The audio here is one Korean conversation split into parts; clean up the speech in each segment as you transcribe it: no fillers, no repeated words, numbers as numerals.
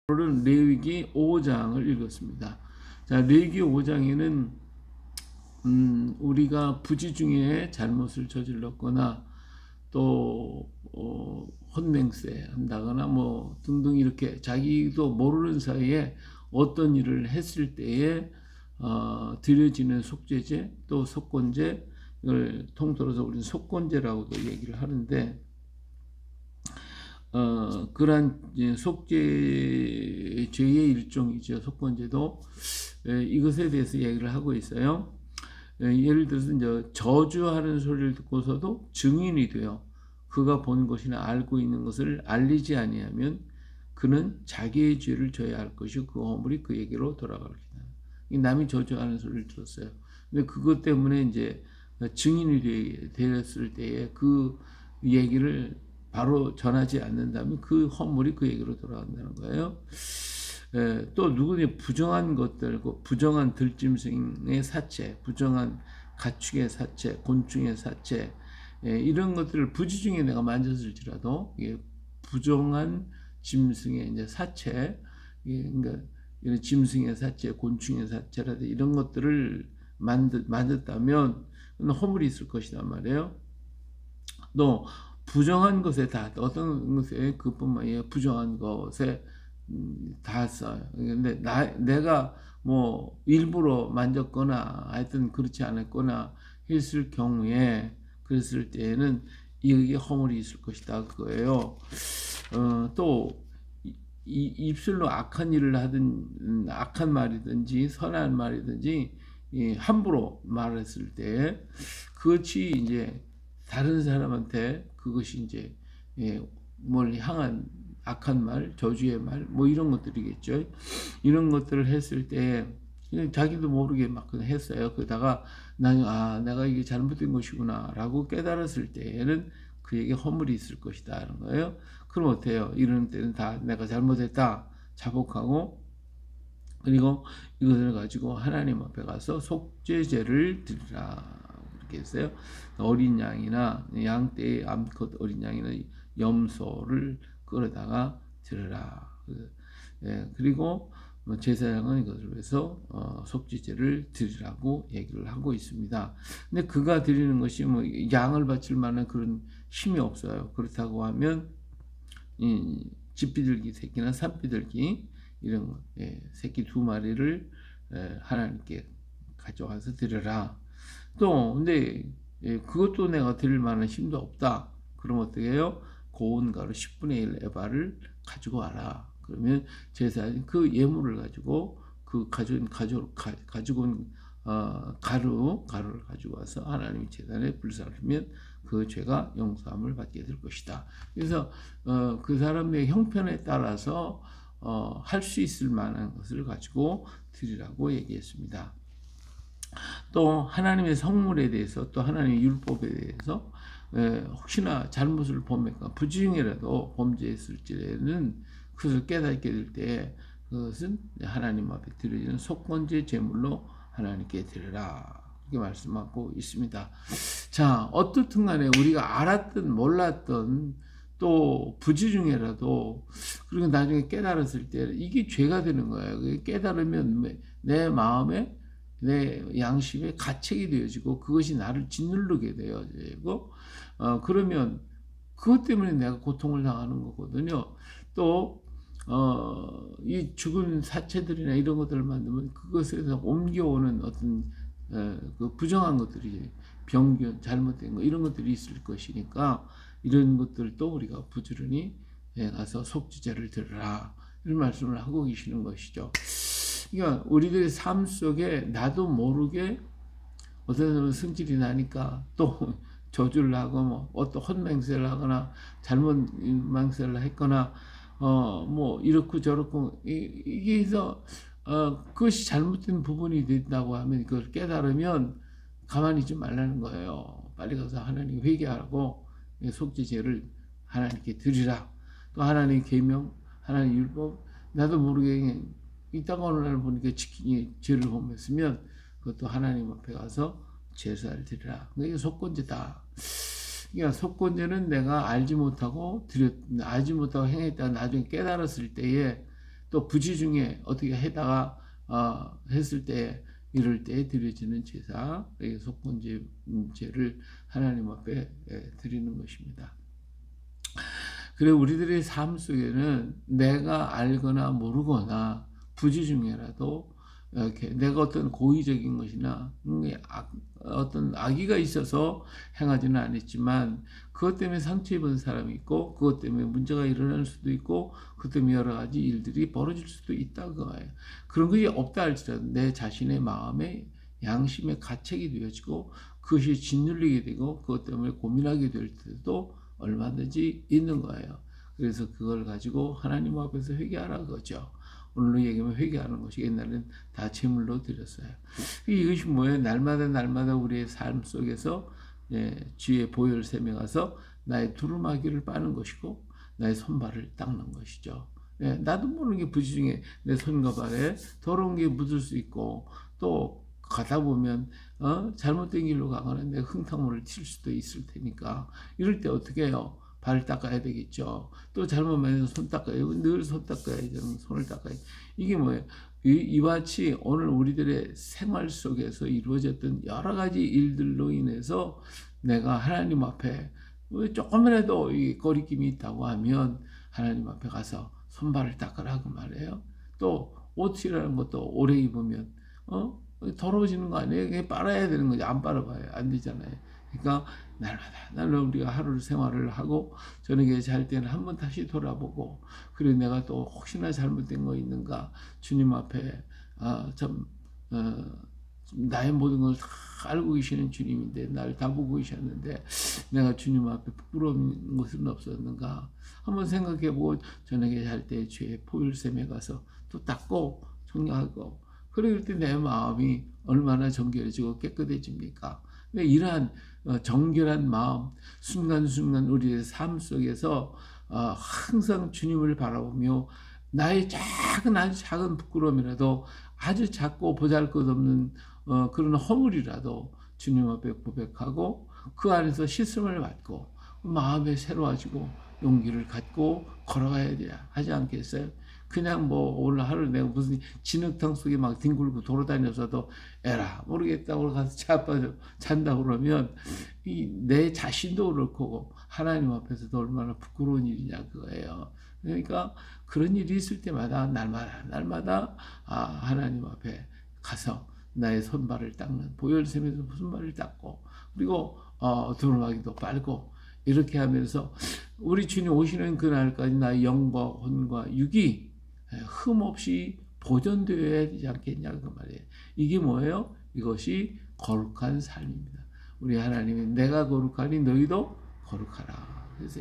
오늘은 레위기 5장을 읽었습니다. 자, 레위기 5장에는 우리가 부지 중에 잘못을 저질렀거나 또 혼맹세 한다거나 뭐 등등 이렇게 자기도 모르는 사이에 어떤 일을 했을 때에 드려지는 속죄제 또 속건제를 통틀어서 우리는 속건제라고도 얘기를 하는데 그러한 속죄 죄의 일종이죠. 속건제도 이것에 대해서 얘기를 하고 있어요. 예를 들어서 이제 저주하는 소리를 듣고서도 증인이 되어 그가 본 것이나 알고 있는 것을 알리지 아니하면 그는 자기의 죄를 져야 할 것이고 그 허물이 그에게로 돌아갈 것이다. 남이 저주하는 소리를 들었어요. 근데 그것 때문에 이제 증인이 되었을 때에 그 얘기를 바로 전하지 않는다면 그 허물이 그에게로 돌아간다는 거예요. 또 누구든지 부정한 것들, 부정한 들짐승의 사체, 부정한 가축의 사체, 곤충의 사체, 이런 것들을 부지 중에 내가 만졌을지라도 부정한 짐승의 이제 사체, 그러니까 이런 짐승의 사체, 곤충의 사체라든지 이런 것들을 만졌다면 허물이 있을 것이란 말이에요. 또 부정한 것에 다 어떤 것에 그뿐만 아니라 부정한 것에 다 써요. 근데 내가 뭐 일부러 만졌거나 하여튼 그렇지 않았거나 했을 경우에 그랬을 때에는 이게 허물이 있을 것이다 그거예요. 또 입술로 악한 일을 하든 악한 말이든지 선한 말이든지 함부로 말했을 때 그것이 이제 다른 사람한테 그것이 이제 뭘 향한 악한 말, 저주의 말, 뭐 이런 것들이겠죠. 이런 것들을 했을 때 자기도 모르게 막 했어요. 그러다가 나는 내가 이게 잘못된 것이구나라고 깨달았을 때에는 그에게 허물이 있을 것이다 하는 거예요. 그럼 어때요? 이런 때는 다 내가 잘못했다 자복하고 그리고 이것을 가지고 하나님 앞에 가서 속죄제를 드리라. 이렇게 했어요. 어린 양이나 양떼의 암컷 어린 양이나 염소를 끌어다가 드려라. 그리고 제사장은 이것을 위해서 속죄제를 드리라고 얘기를 하고 있습니다. 근데 그가 드리는 것이 뭐 양을 바칠 만한 그런 힘이 없어요. 그렇다고 하면 집비둘기 새끼나 산비둘기 이런 것, 새끼 2마리를 하나님께 가져와서 드려라. 또 근데 그것도 내가 드릴 만한 힘도 없다. 그럼 어떻게 해요? 고운 가루 10분의 1 에바를 가지고 와라. 그러면 제사장이 그 예물을 가지고 그 가지고 온 가루를 가지고 와서 하나님 제단에 불사르면 그 죄가 용서함을 받게 될 것이다. 그래서 그 사람의 형편에 따라서 할 수 있을 만한 것을 가지고 드리라고 얘기했습니다. 또 하나님의 성물에 대해서 또 하나님의 율법에 대해서 혹시나 잘못을 범했거나 부지중이라도 범죄했을지에는 그것을 깨닫게 될 때 그것은 하나님 앞에 드려지는 속건제 제물로 하나님께 드려라 이렇게 말씀하고 있습니다. 자, 어떻든 간에 우리가 알았든 몰랐든 또 부지중이라도 그리고 나중에 깨달았을 때 이게 죄가 되는 거예요. 깨달으면 내 마음에 내 양심에 가책이 되어지고 그것이 나를 짓누르게 되어지고 그러면 그것 때문에 내가 고통을 당하는 거거든요. 또 이 죽은 사체들이나 이런 것들을 만들면 그것에서 옮겨오는 어떤 그 부정한 것들이 병균 잘못된 거 이런 것들이 있을 것이니까 이런 것들도 우리가 부지런히 가서 속죄제를 드려라 이런 말씀을 하고 계시는 것이죠. 그러니까 우리들의 삶 속에 나도 모르게 어떤 사람은 승질이 나니까 또 저주를 하고 뭐 어떤 헛맹세를 하거나 잘못 맹세를 했거나 뭐 이렇고 저렇고 이게 해서 그것이 잘못된 부분이 된다고 하면 그걸 깨달으면 가만히 있지 말라는 거예요. 빨리 가서 하나님 회개하고 속죄제를 하나님께 드리라. 또 하나님 계명, 하나님 율법 나도 모르게 이따가 어느 날 보니까 죄를 범했으면 그것도 하나님 앞에 가서 제사를 드리라. 이게 속건제다. 그러니까 속건제는 내가 알지 못하고 행했다가 나중에 깨달았을 때에 또 부지 중에 어떻게 해다가 했을 때 이럴 때 드려지는 제사, 속건제를 하나님 앞에 드리는 것입니다. 그래 우리들의 삶 속에는 내가 알거나 모르거나 부지 중에라도 이렇게 내가 어떤 고의적인 것이나 어떤 악의가 있어서 행하지는 않았지만 그것 때문에 상처 입은 사람이 있고 그것 때문에 문제가 일어날 수도 있고 그것 때문에 여러 가지 일들이 벌어질 수도 있다 그거예요. 그런 것이 없다 할지라도 내 자신의 마음에 양심의 가책이 되어지고 그것이 짓눌리게 되고 그것 때문에 고민하게 될 때도 얼마든지 있는 거예요. 그래서 그걸 가지고 하나님 앞에서 회개하라 그거죠. 오늘로 얘기하면 회개하는 것이 옛날에는 다 제물로 드렸어요. 이것이 뭐예요? 날마다 우리의 삶 속에서 주의 보혈샘에 가서 나의 두루마기를 빠는 것이고 나의 손발을 닦는 것이죠. 나도 모르는 게 부지 중에 내 손과 발에 더러운 게 묻을 수 있고 또 가다 보면 잘못된 길로 가거나 내 흥탕물을 튈 수도 있을 테니까 이럴 때 어떻게 해요? 발을 닦아야 되겠죠. 또 잘못만 해서 손 닦아요. 늘 손 닦아야죠. 손을 닦아야. 이게 뭐예요? 이와 같이 오늘 우리들의 생활 속에서 이루어졌던 여러 가지 일들로 인해서 내가 하나님 앞에 조금이라도 이 거리낌이 있다고 하면 하나님 앞에 가서 손발을 닦으라고 말해요. 또 옷이라는 것도 오래 입으면 더러워지는 거 아니에요? 그냥 빨아야 되는 거지. 안 빨아봐요. 안 되잖아요. 그러니까 날마다 우리가 하루를 생활을 하고 저녁에 잘 때는 한번 다시 돌아보고 그래 내가 또 혹시나 잘못된 거 있는가 주님 앞에 나의 모든 걸 다 알고 계시는 주님인데 나를 다 보고 계셨는데 내가 주님 앞에 부끄러운 것은 없었는가 한번 생각해보고 저녁에 잘 때 주의 보혈샘에 가서 또 닦고 정리하고 그럴 때 내 마음이 얼마나 정결해지고 깨끗해집니까? 근데 이러한 정결한 마음 순간순간 우리의 삶 속에서 항상 주님을 바라보며 나의 아주 작은 부끄러움이라도 아주 작고 보잘것없는 그런 허물이라도 주님 앞에 고백하고 그 안에서 씻음을 받고 마음이 새로워지고 용기를 갖고 걸어가야 돼야 하지 않겠어요? 그냥 뭐 오늘 하루 내가 무슨 진흙탕 속에 막 뒹굴고 돌아다녀서도 에라 모르겠다고 가서 자빠져 잔다 그러면 내 자신도 그렇고 하나님 앞에서도 얼마나 부끄러운 일이냐 그거예요. 그러니까 그런 일이 있을 때마다 날마다 하나님 앞에 가서 나의 손발을 닦는 보혈샘에서 손발을 닦고 그리고 두루마기도 빨고 이렇게 하면서 우리 주님 오시는 그날까지 나의 영과 혼과 육이 흠없이 보존되어야 되지 않겠냐 그 말이에요. 이게 뭐예요? 이것이 거룩한 삶입니다. 우리 하나님이 내가 거룩하니 너희도 거룩하라. 그래서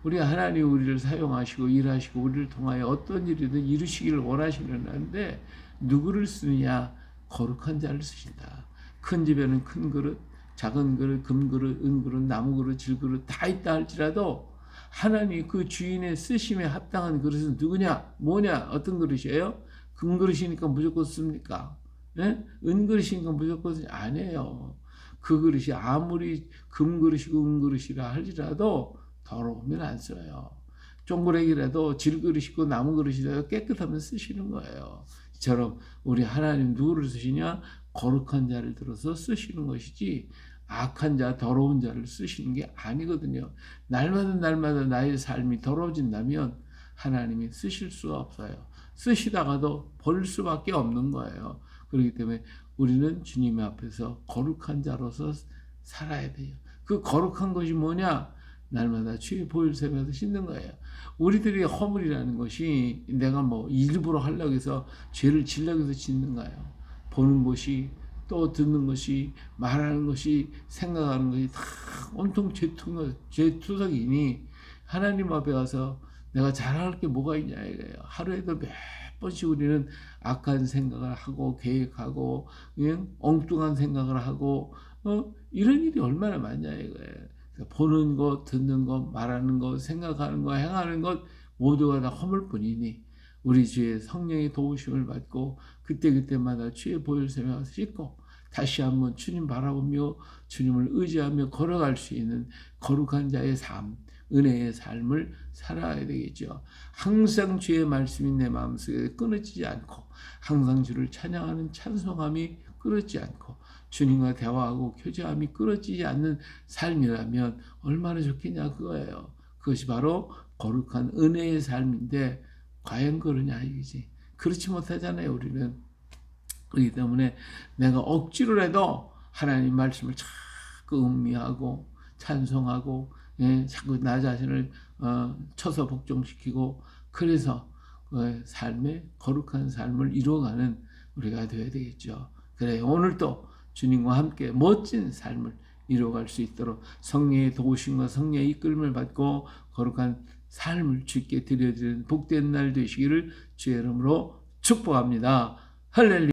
우리 하나님 우리를 사용하시고 일하시고 우리를 통하여 어떤 일이든 이루시기를 원하시는데 누구를 쓰느냐? 거룩한 자를 쓰신다. 큰 집에는 큰 그릇, 작은 그릇, 금그릇, 은그릇, 나무그릇, 질그릇 다 있다 할지라도 하나님 그 주인의 쓰심에 합당한 그릇은 누구냐? 뭐냐? 어떤 그릇이에요? 금그릇이니까 무조건 씁니까? 예? 은그릇이니까 무조건 아니에요. 그 그릇이 아무리 금그릇이고 은그릇이라 할지라도 더러우면 안 써요. 종그레기라도 질그릇이고 나무그릇이라도 깨끗하면 쓰시는 거예요. 이처럼 우리 하나님 누구를 쓰시냐? 거룩한 자를 들어서 쓰시는 것이지 악한 자, 더러운 자를 쓰시는 게 아니거든요. 날마다 나의 삶이 더러워진다면 하나님이 쓰실 수가 없어요. 쓰시다가도 벌 수밖에 없는 거예요. 그렇기 때문에 우리는 주님 앞에서 거룩한 자로서 살아야 돼요. 그 거룩한 것이 뭐냐? 날마다 주의 보혈샘에서 씻는 거예요. 우리들의 허물이라는 것이 내가 뭐 일부러 하려고 해서 죄를 지려고 해서 짓는 거예요. 보는 것이 또 듣는 것이 말하는 것이 생각하는 것이 다 온통 죄투성이니 하나님 앞에 가서 내가 잘할 게 뭐가 있냐 이거예요. 하루에도 몇 번씩 우리는 악한 생각을 하고 계획하고 그냥 엉뚱한 생각을 하고 이런 일이 얼마나 많냐 이거예요. 보는 것, 듣는 것, 말하는 것, 생각하는 것, 행하는 것 모두가 다 허물뿐이니 우리 주의 성령의 도우심을 받고 그때마다 주의 보혈샘에 가서 씻고 다시 한번 주님 바라보며 주님을 의지하며 걸어갈 수 있는 거룩한 자의 삶 은혜의 삶을 살아야 되겠죠. 항상 주의 말씀이 내 마음속에 끊어지지 않고 항상 주를 찬양하는 찬송함이 끊어지지 않고 주님과 대화하고 교제함이 끊어지지 않는 삶이라면 얼마나 좋겠냐 그거예요. 그것이 바로 거룩한 은혜의 삶인데 과연 그러냐 이거지. 그렇지 못하잖아요 우리는. 그렇기 때문에 내가 억지로라도 하나님 말씀을 자꾸 음미하고 찬송하고 자꾸 나 자신을 쳐서 복종시키고 그래서 삶의 거룩한 삶을 이루어가는 우리가 되어야 되겠죠. 그래 오늘도 주님과 함께 멋진 삶을 이루어갈 수 있도록 성령의 도우심과 성령의 이끌림을 받고 거룩한 삶을 주께 드려드리는 복된 날 되시기를 주의 이름으로 축복합니다. 할렐루야.